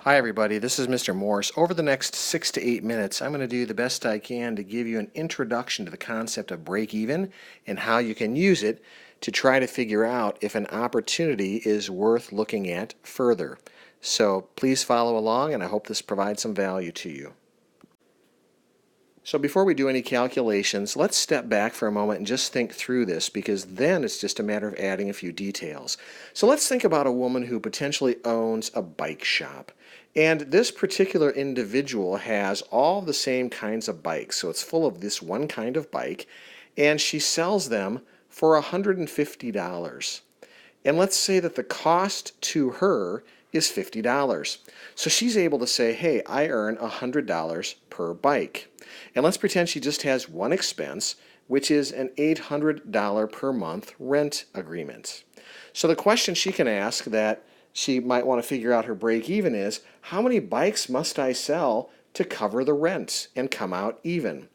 Hi everybody, this is Mr. Morse. Over the next 6 to 8 minutes, I'm going to do the best I can to give you an introduction to the concept of break-even and how you can use it to try to figure out if an opportunity is worth looking at further. So please follow along, and I hope this provides some value to you. So before we do any calculations, let's step back for a moment and just think through this, because then it's just a matter of adding a few details. So let's think about a woman who potentially owns a bike shop. And this particular individual has all the same kinds of bikes. So it's full of this one kind of bike, and she sells them for $150. And let's say that the cost to her is $50. So she's able to say, hey, I earn $100 per bike. And let's pretend she just has one expense, which is an $800 per month rent agreement. So the question she can ask that she might want to figure out her break even is, how many bikes must I sell to cover the rent and come out even?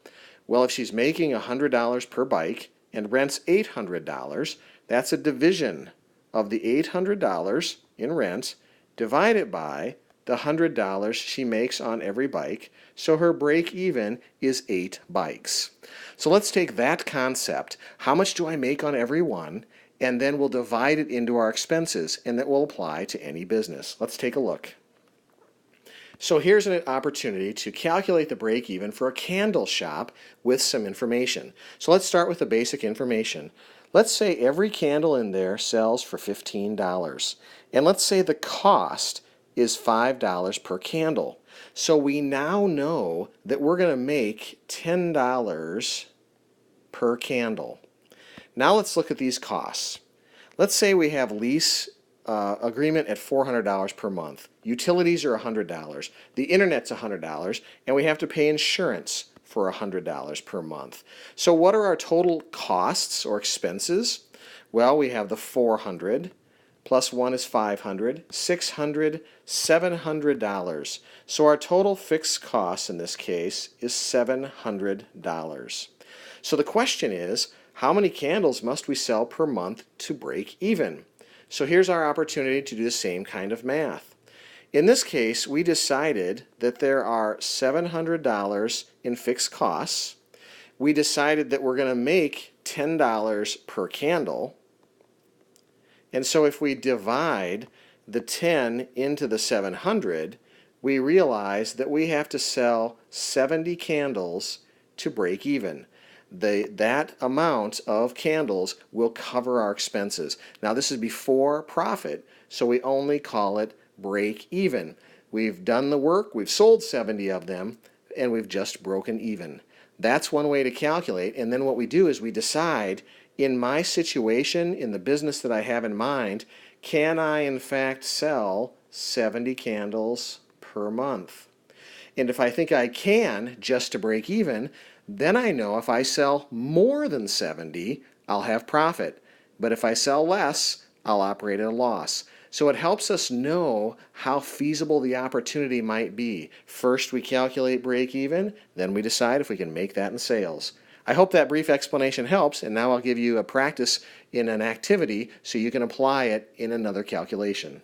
Well, if she's making $100 per bike and rents $800, that's a division of the $800 in rent divided by the $100 she makes on every bike, so her break even is 8 bikes. So let's take that concept, how much do I make on every one, and then we'll divide it into our expenses, and that will apply to any business. Let's take a look. So here's an opportunity to calculate the break even for a candle shop with some information. So let's start with the basic information. Let's say every candle in there sells for $15, and let's say the cost is $5 per candle. So we now know that we're going to make $10 per candle. Now let's look at these costs. Let's say we have lease agreement at $400 per month. Utilities are $100. The internet's $100, and we have to pay insurance for $100 per month. So what are our total costs or expenses? Well, we have the $400 plus 1 is $500, $600, $700. So our total fixed cost in this case is $700. So the question is, how many candles must we sell per month to break even? So here's our opportunity to do the same kind of math. In this case, we decided that there are $700 in fixed costs. We decided that we're going to make $10 per candle. And so if we divide the 10 into the 700, we realize that we have to sell 70 candles to break even. That amount of candles will cover our expenses. Now this is before profit, so we only call it break even. We've done the work, we've sold 70 of them, and we've just broken even. That's one way to calculate, and then what we do is we decide, in my situation, in the business that I have in mind, can I in fact sell 70 candles per month? And if I think I can, just to break even, then I know if I sell more than 70, I'll have profit. But if I sell less, I'll operate at a loss. So it helps us know how feasible the opportunity might be. First we calculate break even, then we decide if we can make that in sales. I hope that brief explanation helps, and now I'll give you a practice in an activity so you can apply it in another calculation.